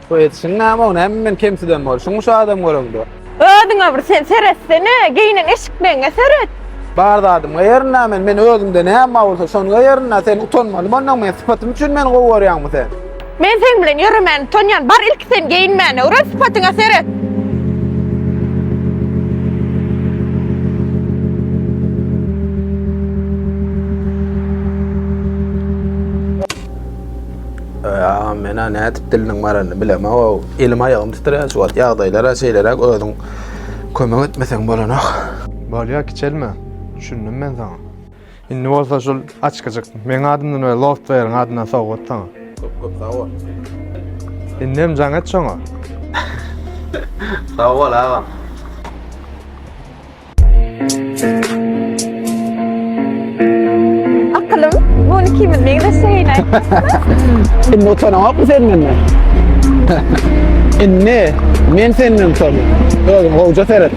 Şüň näme onu hemmen kemsiden bol. Şuňa şu adam görüňdi. Ödüňe bir sen seretsene, geyinin eşikleňe seret. Bardadım, ýerine men özümde näme bolsa şonuň ýerine sen utanmaly. Ondan men sypatym üçin meni gowurýarmy sen? Men sen bilen ýöremän, tonýan bar ilk sen geyinmäne, ura sypatyňa seret. Ya mena nätip diliniň barany bilem. O elim ayağım titrer, şu ýagdaýlara, şeýlere özüň kömek etmeseň bolanak. Bolýar kiçelme. Düşündüm men sana. Indi bolsa şol açkyjyk. Meň adymdan we loft beriň adyna sowgat sana. Köp sag ol. Indi hem jaňat şoňa. Sag ol agam. Akylym, buny kimin meňde şeýle. Inni utanmak mı sen menden? Inni, men senden utanmam. Özüm hoca seret.